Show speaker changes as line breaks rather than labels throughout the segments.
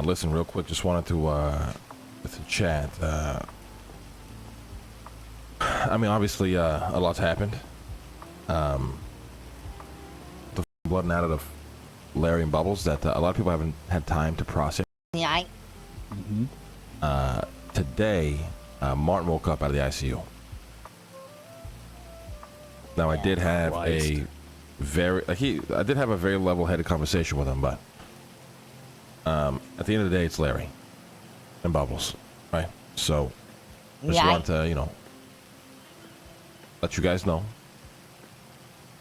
Listen, real quick, just wanted to, with the chat, I mean, obviously, a lot's happened. The blood and out of Larry and Bubbles that a lot of people haven't had time to process.
Yeah.
Today, Martin woke up out of the ICU. Now, I did have a very, I did have a very level-headed conversation with him, but at the end of the day, it's Larry and Bubbles, right? So, I just want to, you know, let you guys know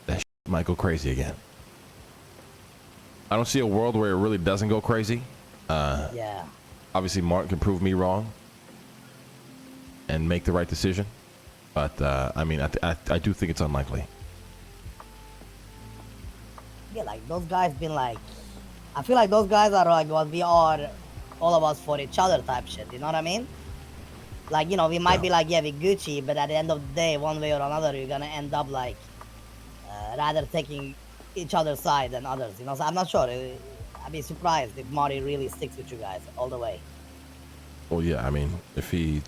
that shit might go crazy again. I don't see a world where it really doesn't go crazy.
Yeah.
Obviously, Martin can prove me wrong and make the right decision, but I mean, I do think it's unlikely.
Yeah, like those guys been like, I feel like those guys are like what we are, all of us for each other type shit. You know what I mean? Like, you know, we might be like, yeah, we Gucci, but at the end of the day, one way or another, you're gonna end up like rather taking each other's side than others. You know, so I'm not sure. I'd be surprised if Marty really sticks with you guys all the way.
Well, yeah, I mean, if he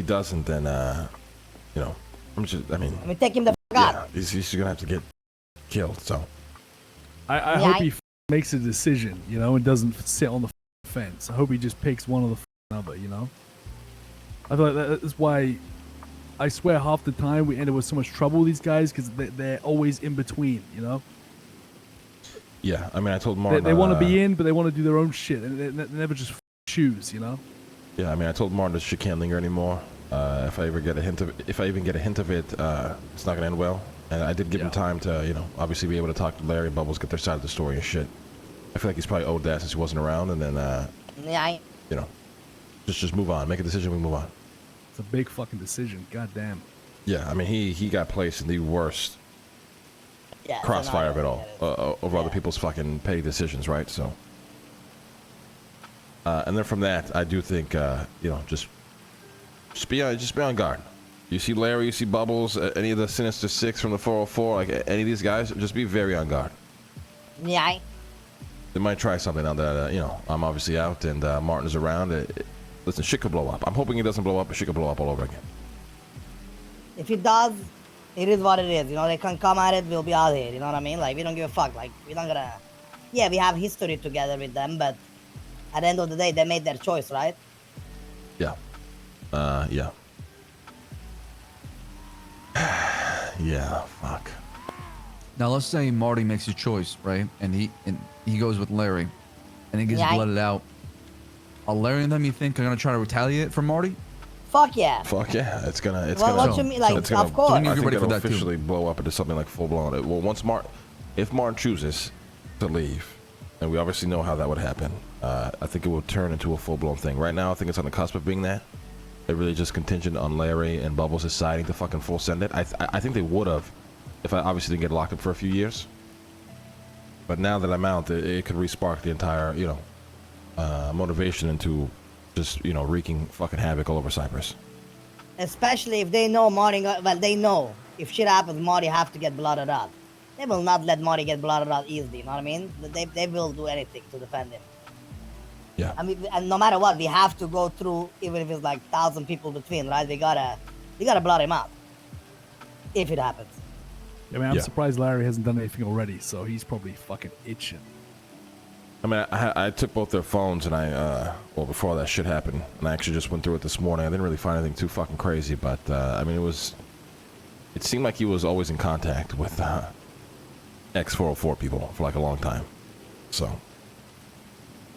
doesn't, then you know, I mean,
take him the fuck out.
He's gonna have to get killed. So
I hope he makes a decision, you know, and doesn't sit on the fence. I hope he just picks one or the other, you know. I feel like that's why I swear half the time we end up with so much trouble with these guys because they're always in between, you know.
Yeah, I mean, I told Martin
they want to be in, but they want to do their own shit, and they never just choose, you know.
Yeah, I mean, I told Martin this shit can't linger anymore. If I even get a hint of it, it's not gonna end well. And I did give him time to, you know, obviously be able to talk to Larry and Bubbles, get their side of the story and shit. I feel like he's probably owed that since he wasn't around, and then, you know, just move on, make a decision, we move on.
It's a big fucking decision, goddamn.
Yeah, I mean, he got placed in the worst crossfire of it all, over other people's fucking petty decisions, right? So, and then from that, I do think, you know, just be on guard. You see Larry, you see Bubbles, any of the Sinister Six from the 404, like any of these guys, just be very on guard.
Yeah.
They might try something now that, you know, I'm obviously out and Martin's around. Listen, shit could blow up. I'm hoping it doesn't blow up, but shit could blow up all over again.
If it does, it is what it is. You know, they can come at it, we'll be out here. You know what I mean? Like, we don't give a fuck. Like, we don't gonna... Yeah, we have history together with them, but at the end of the day, they made their choice, right?
Yeah. Yeah. Yeah, fuck.
Now let's say Marty makes a choice, right? And he goes with Larry, and he gets blooded out. Are Larry and them, you think, are gonna try to retaliate for Marty?
Fuck yeah.
Fuck yeah. It's gonna.
What you mean? Like, of course.
I think it'll officially blow up into something like full blown. Well, if Martin chooses to leave, and we obviously know how that would happen, I think it will turn into a full blown thing. Right now, I think it's on the cusp of being that. They're really just contingent on Larry and Bubbles deciding to fucking full send it. I think they would have, if I obviously didn't get locked up for a few years. But now that I'm out, it could re-spark the entire, you know, motivation into just, you know, wreaking fucking havoc all over Cypress.
Especially if they know Marty, well, they know if shit happens, Marty have to get blotted out. They will not let Marty get blotted out easily, you know what I mean? They will do anything to defend him.
Yeah.
I mean, and no matter what, we have to go through, even if it's like 1,000 people between, right? We gotta blot him out. If it happens.
I mean, I'm surprised Larry hasn't done anything already, so he's probably fucking itching.
I mean, I took both their phones and well, before that shit happened, and I actually just went through it this morning. I didn't really find anything too fucking crazy, but, I mean, it seemed like he was always in contact with, ex-404 people for like a long time. So.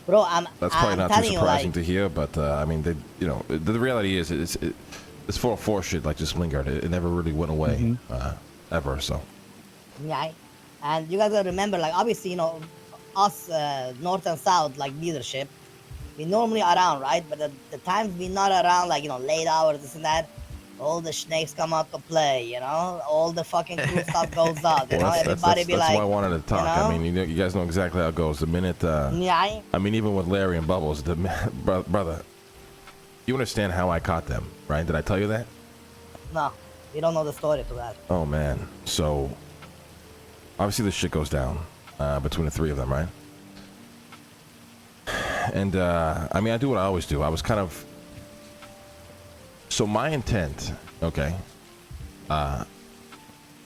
Bro,
that's probably not too surprising to hear, but, I mean, you know, the reality is, this 404 shit, like, just lingered. It never really went away, ever, so.
Yeah, and you guys gotta remember, like, obviously, you know, us north and south, like leadership, we normally around, right? But the times we not around, like, you know, late hours, this and that, all the snakes come out to play, you know, all the fucking cool stuff goes out, you know, everybody be like,
that's why I wanted to talk.
You know?
I mean, you guys know exactly how it goes. The minute, I mean, even with Larry and Bubbles, brother, you understand how I caught them, right? Did I tell you that?
No, you don't know the story to that.
Oh man, so obviously this shit goes down between the three of them, right? and I mean, I do what I always do. I was kind of... So my intent, okay,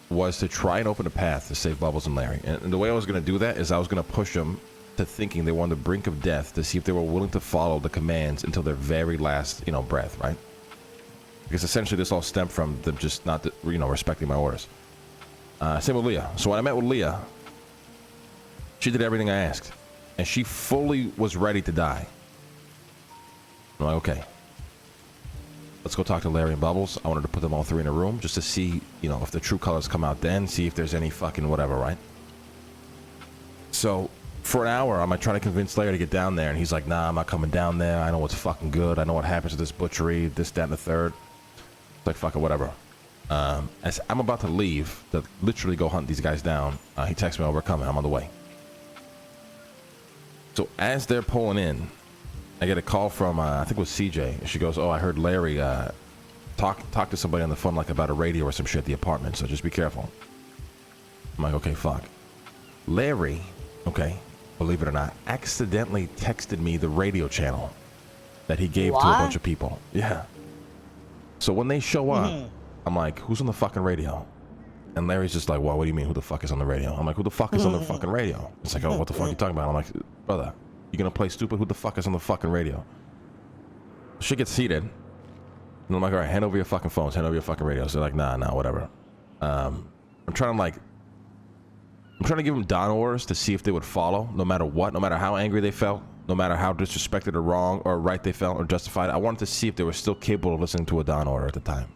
was to try and open a path to save Bubbles and Larry. And the way I was going to do that is I was going to push them to thinking they were on the brink of death to see if they were willing to follow the commands until their very last, you know, breath, right? Because essentially this all stemmed from them just not, you know, respecting my orders. Same with Leah. So when I met with Leah, she did everything I asked. And she fully was ready to die. I'm like, okay. Let's go talk to Larry and Bubbles. I wanted to put them all three in a room just to see, you know, if the true colors come out then, see if there's any fucking whatever, right? So, for an hour, I'm trying to convince Larry to get down there, and he's like, nah, I'm not coming down there. I know what's fucking good. I know what happens to this butchery, this, that, and the third. It's like, fucking whatever. As I'm about to leave, to literally go hunt these guys down, he texts me, oh, we're coming. I'm on the way. So, as they're pulling in, I get a call from, I think it was CJ. She goes, oh, I heard Larry talk to somebody on the phone, like about a radio or some shit at the apartment, so just be careful. I'm like, okay, fuck. Larry, okay, believe it or not, accidentally texted me the radio channel that he gave to a bunch of people. Yeah. So when they show up, I'm like, who's on the fucking radio? And Larry's just like, well, what do you mean, who the fuck is on the radio? I'm like, who the fuck is on the fucking radio? It's like, oh, what the fuck are you talking about? I'm like, brother, you gonna play stupid? Who the fuck is on the fucking radio? Shit gets heated. And I'm like, all right, hand over your fucking phones, hand over your fucking radios. They're like, nah, whatever. I'm trying to give them Don orders to see if they would follow, no matter what, no matter how angry they felt, no matter how disrespected or wrong or right they felt or justified. I wanted to see if they were still capable of listening to a Don order at the time.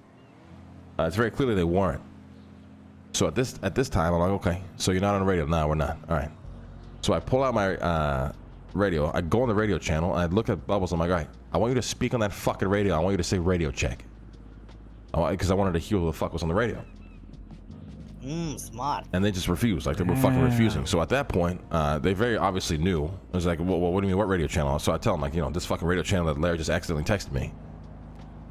It's very clearly they weren't. So at this time, I'm like, okay, so you're not on the radio? No, we're not. All right. So I pull out my radio. I go on the radio channel, and I look at Bubbles. I'm like, all right, I want you to speak on that fucking radio. I want you to say radio check. Because I wanted to hear who the fuck was on the radio.
Smart.
And they just refused. Like, they were fucking refusing. So at that point, they very obviously knew. It was like, well, what do you mean, what radio channel? So I tell them, like, you know, this fucking radio channel that Larry just accidentally texted me.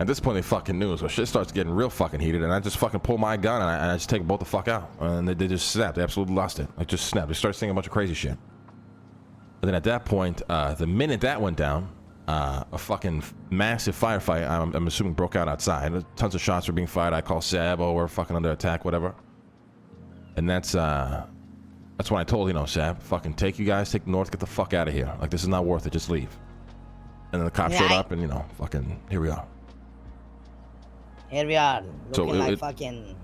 At this point, they fucking knew. So shit starts getting real fucking heated, and I just fucking pull my gun, and I just take them both the fuck out. And they just snapped. They absolutely lost it. Like, just snapped. They started saying a bunch of crazy shit. And then at that point, the minute that went down, a fucking massive firefight, I'm assuming, broke out outside. Tons of shots were being fired. I call Sab, oh, we're fucking under attack, whatever. And that's when I told, you know, Sab, fucking take you guys, take north, get the fuck out of here. Like, this is not worth it, just leave. And then the cops showed up, and, you know, fucking, here we are.
Here we are, looking
so
like fucking...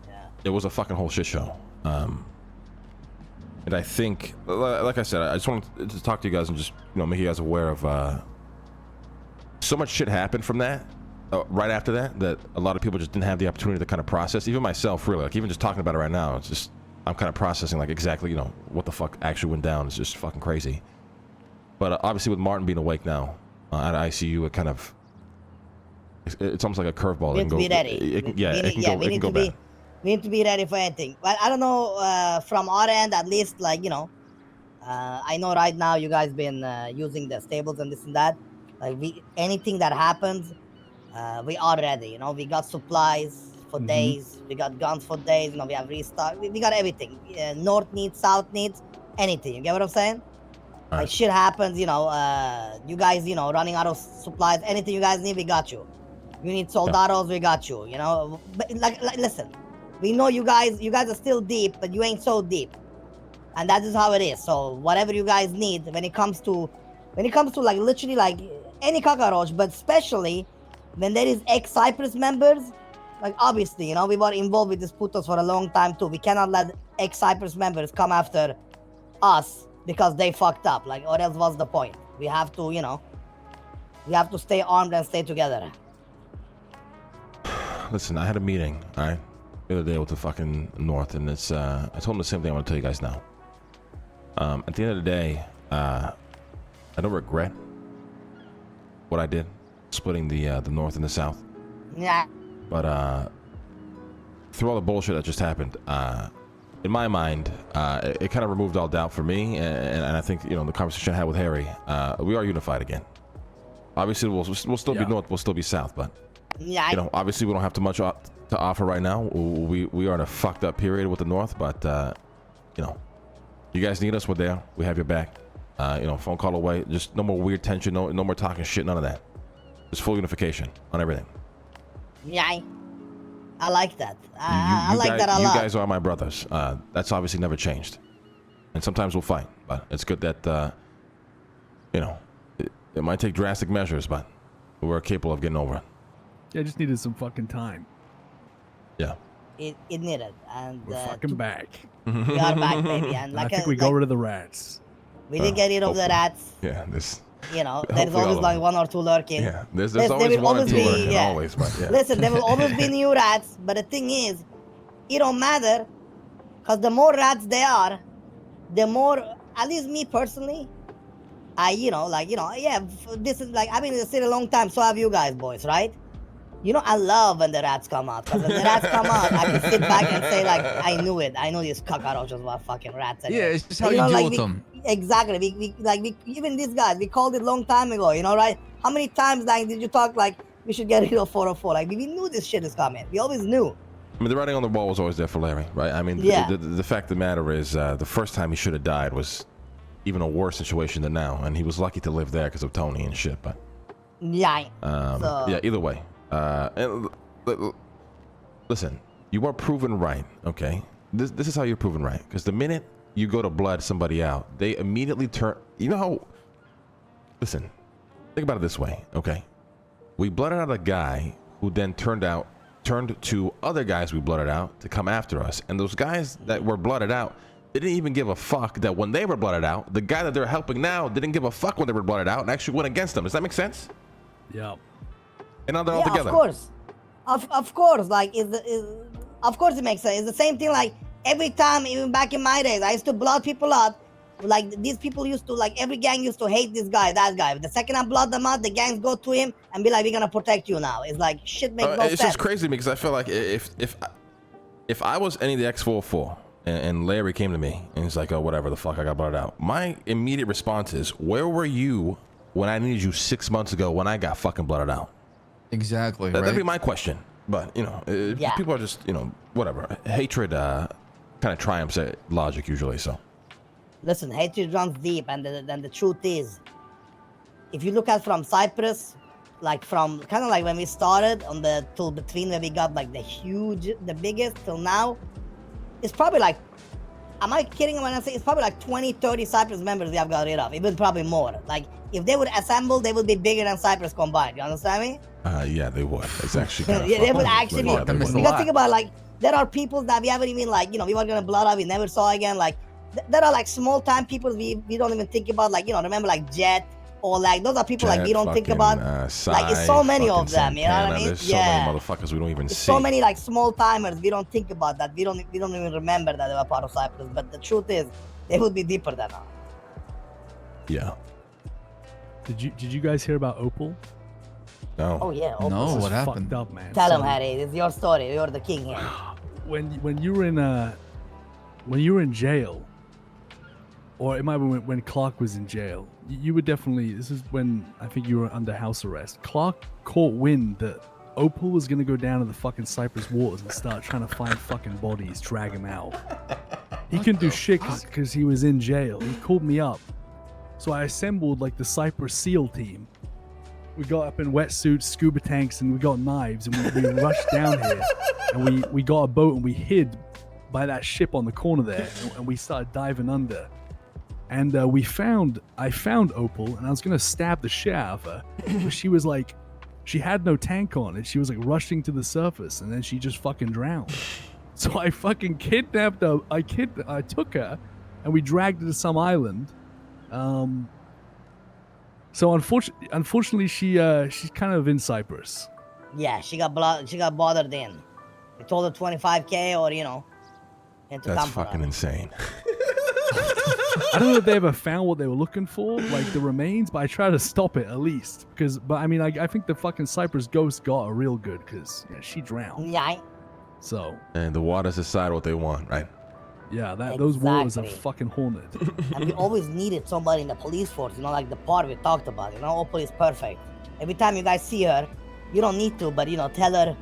Yeah.
It was a fucking whole shit show. And I think, like I said, I just wanted to talk to you guys and just, you know, make you guys aware of so much shit happened from that, right after that a lot of people just didn't have the opportunity to kind of process. Even myself, really, like even just talking about it right now, it's just, I'm kind of processing like exactly, you know, what the fuck actually went down. It's just fucking crazy. But obviously with Martin being awake now at ICU, it kind of, it's almost like a curveball.
We have to be ready.
It can go bad.
We need to be ready for anything. But I don't know, from our end, at least, like, you know, I know right now you guys been using the stables and this and that. Like, anything that happens, we are ready, you know. We got supplies for days. We got guns for days. You know, we have restock. We got everything. North needs, south needs, anything. You get what I'm saying?
All
like, shit happens, you know, you guys, you know, running out of supplies. Anything you guys need, we got you. You need soldados, we got you, you know. But, like, listen. We know you guys are still deep, but you ain't so deep. And that is how it is. So whatever you guys need, when it comes to like literally like any cockroach, but especially when there is ex-Cypress members, like obviously, you know, we were involved with these putos for a long time too. We cannot let ex-Cypress members come after us because they fucked up. Like, or else what's the point? We have to, you know, we have to stay armed and stay together.
Listen, I had a meeting, all right, the other day with the fucking North, and it's I told them the same thing I want to tell you guys now. At the end of the day, I don't regret what I did, splitting the North and the South.
Yeah.
But through all the bullshit that just happened, in my mind, it kind of removed all doubt for me, and I think, you know, the conversation I had with Harry, we are unified again. Obviously, we'll still be North, we'll still be South, but
yeah,
you know, obviously we don't have too much to offer right now. We are in a fucked up period with the North, but you know, you guys need us, we're there. We have your back. phone call away. Just no more weird tension. No more talking shit. None of that. Just full unification on everything.
Yeah, I like that. I like that a lot.
You guys are my brothers. That's obviously never changed. And sometimes we'll fight, but it's good that it might take drastic measures, but we're capable of getting over it.
Yeah, I just needed some fucking time.
Yeah. It needed, and
we're fucking back.
We are back, baby, and
I think we got rid of the rats.
We did get rid of the rats.
Yeah, this.
There's always like one or two lurking.
Yeah, there's always one or two lurking. Yeah. Always, but yeah.
Listen, there will always be new rats, but the thing is, it don't matter, cause the more rats there are, the more. At least me personally, this is like I've been in the city a long time. So have you guys, boys, right? I love when the rats come out. Because when the rats come out, I can sit back and say, like, I knew it. I know these cockroaches were fucking rats.
Yeah, it's just how you deal with them.
Exactly. We even these guys, we called it a long time ago, right? How many times, like, did you talk, like, we should get rid of 404? Like, we knew this shit is coming. We always knew.
I mean, the writing on the wall was always there for Larry, right? I mean, the fact of the matter is, the first time he should have died was even a worse situation than now. And he was lucky to live there because of Tony and shit, but...
Yeah.
Yeah, either way. And listen, you are proven right, okay? This is how you're proven right. Because the minute you go to blood somebody out, they immediately turn... You know how... Listen, think about it this way, okay? We blooded out a guy who then turned to other guys we blooded out to come after us. And those guys that were blooded out, they didn't even give a fuck that when they were blooded out, the guy that they're helping now didn't give a fuck when they were blooded out and actually went against them. Does that make sense?
Yeah.
And now they're all together.
Of course. Of course. Like, of course it makes sense. It's the same thing, like, every time, even back in my days, I used to blood people out. Like, these people used to, like, every gang used to hate this guy, that guy. The second I blood them out, the gangs go to him and be like, we're gonna protect you now. It's like, shit makes no sense.
It's just crazy to me because I feel like if I was any of the X404 and Larry came to me and he's like, oh, whatever the fuck, I got blooded out. My immediate response is, where were you when I needed you 6 months ago when I got fucking blooded out?
Exactly.
That'd be my question. But, people are just, whatever. Hatred kind of triumphs at logic usually, so.
Listen, hatred runs deep, and the truth is, if you look at from Cypress, like from kind of like when we started on till between where we got like the biggest till now, it's probably like, am I kidding when I say it's probably like 20, 30 Cypress members we have got rid of, even probably more. Like, if they would assemble, they would be bigger than Cypress combined. You understand me?
Yeah, they would. It's actually kind of
yeah, they would actually.
Yeah,
because think about, like, there are people that we haven't even, like, we were gonna blood up, we never saw again. Like, there are like small time people we don't even think about. Like, remember like Jet or like those are people Jet, like we don't think about. Like, it's so many of them. You know what I mean?
There's so many motherfuckers we don't even see.
So many like small timers we don't think about that. We don't even remember that they were part of Cypress. But the truth is, they would be deeper than us.
Yeah.
Did you guys hear about Opal?
No.
Oh yeah. Opal.
No, what happened?
Fucked up, man.
Tell him, Harry. It's your story. You're the king here.
When you were in jail, or it might be when Clark was in jail, you were definitely. This is when I think you were under house arrest. Clark caught wind that Opal was gonna go down to the fucking Cypress waters and start trying to find fucking bodies, drag him out. He couldn't do shit because he was in jail. He called me up. So I assembled like the Cypress SEAL team. We got up in wetsuits, scuba tanks, and we got knives, and we rushed down here, and we got a boat and we hid by that ship on the corner there, and we started diving under. And I found Opal, and I was gonna stab the shit out of her, but she was like, she had no tank on it. She was like rushing to the surface, and then she just fucking drowned. So I fucking kidnapped her. I took her, and we dragged her to some island. So unfortunately, she's kind of in Cyprus.
Yeah, she got bothered in. We told her 25K or into
That's fucking insane.
I don't know if they ever found what they were looking for, like the remains, but I tried to stop it at least. But I mean, I think the fucking Cypress ghost got her real good because she drowned.
Yeah.
So.
And the waters decide what they want, right?
Yeah, those waters are fucking haunted.
And we always needed somebody in the police force, like the part we talked about. Opal is perfect. Every time you guys see her, you don't need to, but tell her,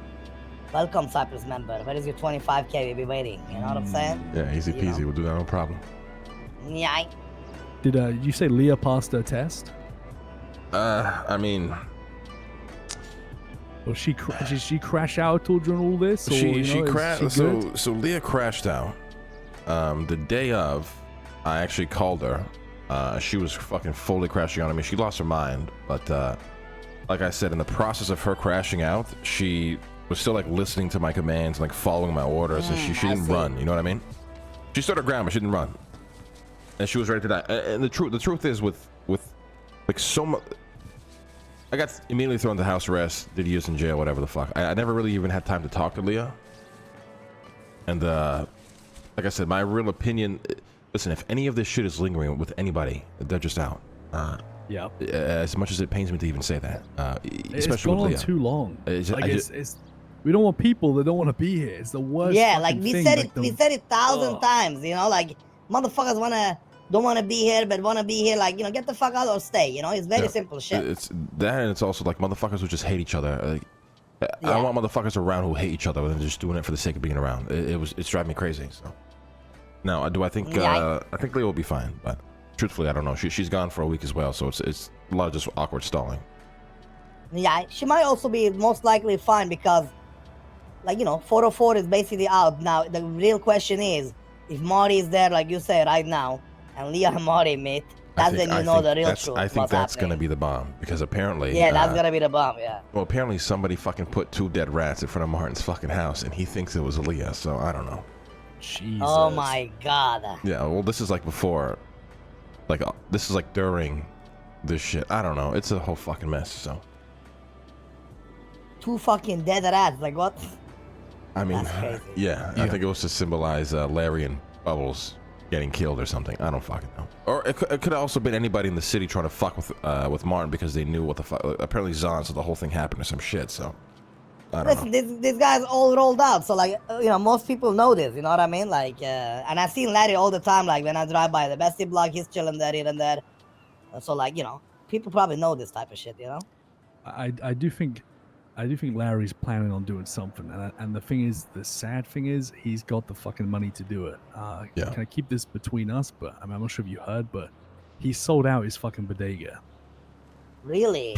welcome, Cypress member. Where is your 25K? We'll be waiting. You know what I'm saying?
Yeah, easy peasy. We'll do that, no problem.
Yeah.
Did you say Leah passed her test?
I mean,
Or did she crash out during all this? Or,
she crashed.
Good?
So Leah crashed out. The day of, I actually called her. She was fucking fully crashing out. I mean, she lost her mind, but like I said, in the process of her crashing out, she was still like listening to my commands, like following my orders, and she didn't run. You know what I mean? She stood her ground, but she didn't run, and she was ready to die. And the truth is, with like so much. I got immediately thrown to house arrest, did years in jail, whatever the fuck. I never really even had time to talk to Leah. And like I said, my real opinion, listen, if any of this shit is lingering with anybody, they're just out.
Yeah.
As much as it pains me to even say that,
It's
especially
gone
with Leah.
on too long.
It's
we don't want people that don't want to be here. It's the worst.
Yeah, like
fucking
we
thing.
said
Like
it. We said it 1,000 times. You know, like motherfuckers don't want to be here, but want to be here. Like, get the fuck out or stay. It's very simple shit.
It's that, and it's also like motherfuckers who just hate each other. I don't want motherfuckers around who hate each other and just doing it for the sake of being around. It's driving me crazy. So now, do I think I think Leah will be fine, but truthfully, I don't know. She's gone for a week as well, so it's a lot of just awkward stalling.
Yeah, she might also be most likely fine because, like, 404 is basically out now. The real question is, if Marty is there, like you say right now, and Leah and Marty meet, that's when you know the real truth.
I think that's gonna be the bomb, because apparently.
Yeah, that's gonna be the bomb. Yeah.
Well, apparently somebody fucking put 2 dead rats in front of Martin's fucking house, and he thinks it was Leah. So I don't know.
Jesus.
Oh my god.
Yeah. Well, this is like before. Like this is like during this shit. I don't know. It's a whole fucking mess. So.
2 fucking dead rats. Like what?
I mean,
That's crazy.
yeah, I think it was to symbolize Larry and Bubbles getting killed or something. I don't fucking know. Or it could have also been anybody in the city trying to fuck with Martin because they knew what the fuck. Apparently Zahn said the whole thing happened or some shit. So I don't know.
This guy's all rolled out. So like, most people know this. You know what I mean? Like, and I've seen Larry all the time. Like when I drive by the Bestie block, he's chilling there, here and there. So like, people probably know this type of shit.
I do think Larry's planning on doing something, and the thing is, the sad thing is, he's got the fucking money to do it. Can I keep this between us? But I'm not sure if you heard, but he sold out his fucking bodega.
Really?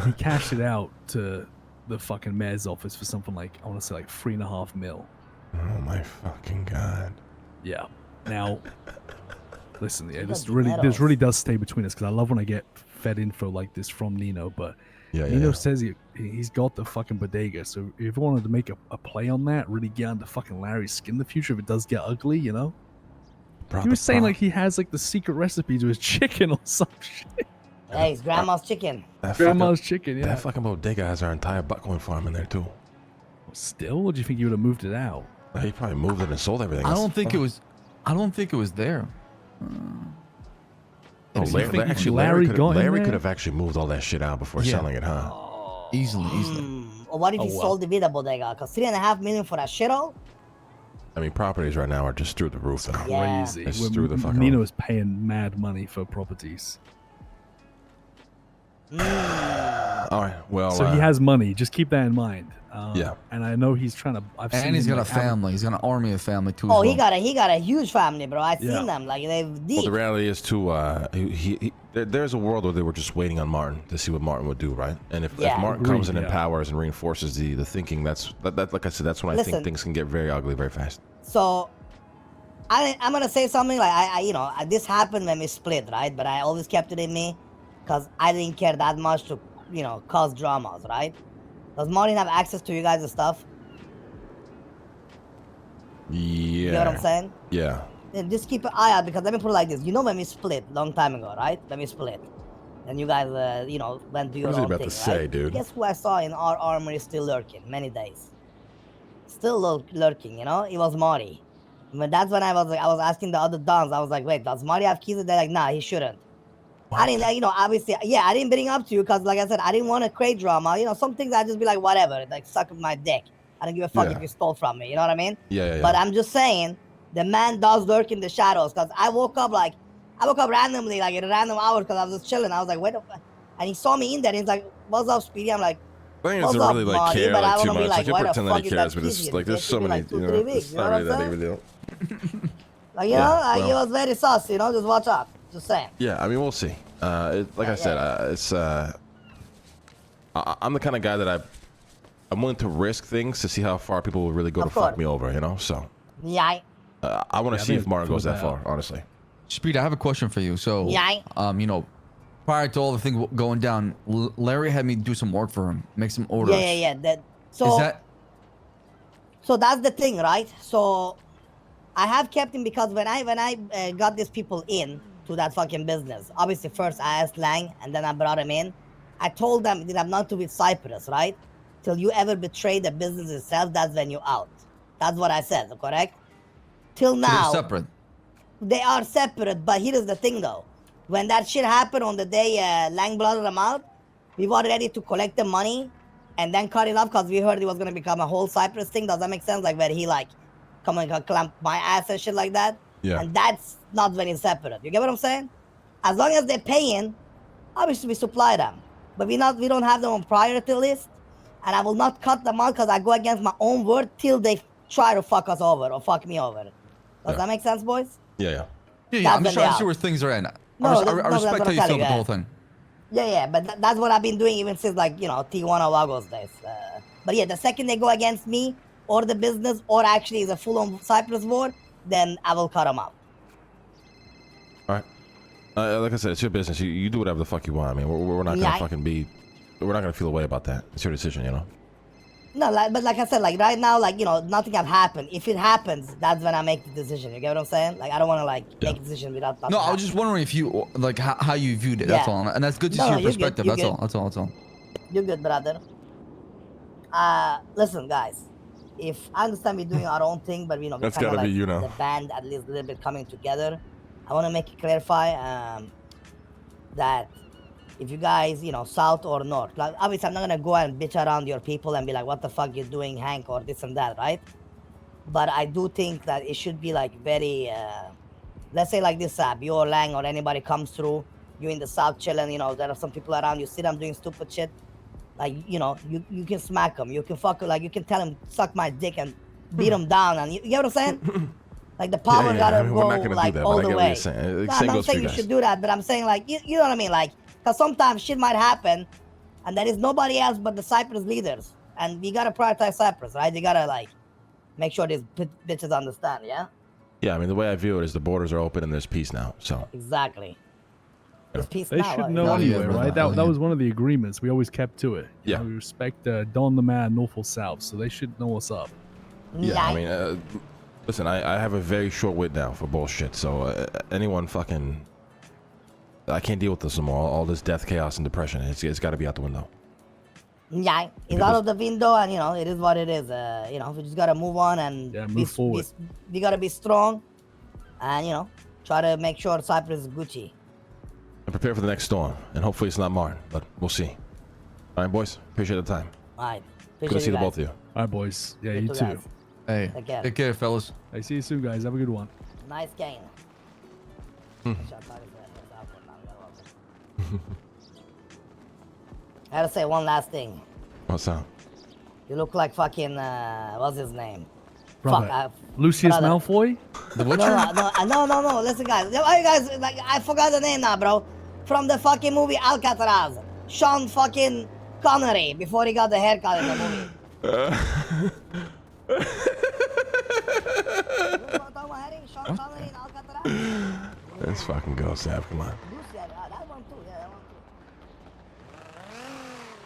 He cashed it out to the fucking mayor's office for something like, I want to say like $3.5 million.
Oh my fucking god.
Yeah. Now, listen, this really does stay between us, because I love when I get fed info like this from Nino, but. Nino says he's got the fucking bodega, so if you wanted to make a play on that, really get under fucking Larry's skin in the future if it does get ugly, He was saying like he has like the secret recipe to his chicken or some shit.
Hey, it's grandma's chicken.
Grandma's chicken, yeah.
That fucking bodega has our entire buckhorn farm in there too.
Still, what do you think you would have moved it out?
He probably moved it and sold everything.
I don't think it was there.
Oh, Larry could have actually moved all that shit out before selling it, huh?
Easily.
Or what if he sold the Vida bodega? Because $3.5 million for a shithole?
I mean, properties right now are just through the roof. Though.
Crazy.
It's through the fucking
Nino
roof.
is paying mad money for properties.
All right. Well,
so he has money. Just keep that in mind.
Yeah.
And I know he's trying to.
He's got a family. He's got an army of family too.
Oh, he got a huge family, bro. I've seen them. Like they've deep.
Well, the reality is too. There's a world where they were just waiting on Martin to see what Martin would do, right? And if Martin comes in and powers and reinforces the thinking, that's like I said, that's when I think things can get very ugly very fast.
So, I'm gonna say something like I this happened when we split, right? But I always kept it in me, because I didn't care that much to cause dramas, right? Does Martin have access to you guys' stuff?
Yeah.
You know what I'm saying?
Yeah.
Then just keep an eye out, because let me put it like this. When we split long time ago, right? When we split. And you guys, went to your own thing,
What was he about to say,
right?
dude?
Guess who I saw in our armory still lurking many days? Still lurking, It was Marty. But that's when I was asking the other Dons, I was like, wait, does Marty have keys? They're like, nah, he shouldn't. What? I didn't, obviously, I didn't bring it up to you because, like I said, I didn't want to create drama. Some things I'd just be like, whatever, like, suck my dick. I don't give a fuck if you stole from me, you know what I mean?
Yeah.
But I'm just saying, the man does lurk in the shadows, because I woke up randomly, like, at a random hour, because I was just chilling. I was like, wait, and he saw me in there, and he's like, what's up, Speedy? I'm like,
I think it's really like
Marty?
care
But
like
I
too
wanna be
much.
like,
Like
why
you
the
pretend
fuck
that he
is
cares,
that
but it's
kid
like
here?
there's so
It
many.
should be like 2-3 weeks,
It's
you know
not
what
really that
I'm
big of a deal.
Like,
Yeah,
he was very sus, just watch out. Just saying.
Yeah, I mean, we'll see. Like I said, I'm the kind of guy that I'm willing to risk things to see how far people will really go to fuck me over, you know? So.
Yeah.
I want to see if Martin goes that far, honestly.
Speed, I have a question for you. So, you know, prior to all the thing going down, Larry had me do some work for him, make some orders.
Yeah.
Is that?
So that's the thing, right? So I have kept him because when I got these people in to that fucking business, obviously first I asked Lang and then I brought him in. I told them that I'm not to with Cypress, right? Till you ever betray the business itself, that's when you out. That's what I said, correct? Till now,
they're separate.
They are separate, but here is the thing though. When that shit happened on the day Lang blotted them out, we were ready to collect the money and then cut it off because we heard it was going to become a whole Cypress thing. Does that make sense? Like where he like come and clamp my ass and shit like that.
Yeah.
And that's not when it's separate. You get what I'm saying? As long as they're paying, obviously we supply them. But we don't have them on priority list. And I will not cut them out because I go against my own word till they try to fuck us over or fuck me over. Does that make sense, boys?
Yeah.
I'm just trying to see where things are at. I respect how you feel about the whole thing.
Yeah, but that's what I've been doing even since, like, you know, Tijuana Lagos days. But yeah, the second they go against me or the business or actually is a full-on Cypress war, then I will cut them out.
All right. Like I said, it's your business. You do whatever the fuck you want. I mean, we're not gonna fucking be. We're not gonna feel a way about that. It's your decision, you know.
No, but like I said, like right now, like, you know, nothing have happened. If it happens, that's when I make the decision. You get what I'm saying? Like I don't want to make a decision without.
No, I was just wondering if you like how you viewed it. That's all, and that's good to see your perspective. That's all.
You're good, brother. Listen, guys. If I understand we're doing our own thing, but you know,
that's gotta be
the band at least a little bit coming together. I want to make it clarify that if you guys, you know, south or north, like obviously I'm not gonna go and bitch around your people and be like, what the fuck you doing, Hank, or this and that, right? But I do think that it should be like very, let's say like this, you or Lang or anybody comes through, you in the south chilling, you know, there are some people around, you see them doing stupid shit, like, you know, you can smack them, you can fuck, like, you can tell them, suck my dick and beat them down, and you get what I'm saying? Like the power gotta go like all the way. I'm not saying you should do that, but I'm saying like, you know what I mean? Like, because sometimes shit might happen and there is nobody else but the Cypress leaders. And we gotta prioritize Cypress, right? You gotta like make sure these bitches understand, yeah?
Yeah, I mean, the way I view it is the borders are open and there's peace now, so.
Exactly. There's peace
they
now.
should know anyway, right? That was one of the agreements. We always kept to it. You know, we respect Don the Man, Norfolk South, so they should know what's up.
Yeah, I mean, listen, I have a very short wit now for bullshit, so anyone fucking... I can't deal with this anymore. All this death, chaos, and depression. It's got to be out the window.
Yeah, it's out of the window, and you know it is what it is. You know, we just gotta move on and
move forward.
We gotta be strong, and you know, try to make sure Cypress is Gucci.
And prepare for the next storm, and hopefully it's not Martin, but we'll see. All right, boys. Appreciate the time.
All right.
Good to see the both of you.
All right, boys. Yeah, you too.
Guys.
Hey, take care, fellas.
I see you soon, guys. Have a good one.
Nice game. I gotta say one last thing.
What's up?
You look like fucking what's his name?
Brother.
Fuck,
Lucius Malfoy?
The Witcher?
No. Listen, guys. Why you guys like? I forgot the name now, bro. From the fucking movie Alcatraz. Sean fucking Connery before he got the haircut in the movie.
Let's fucking go, Sam. Come on.
That one too. Yeah, that one too.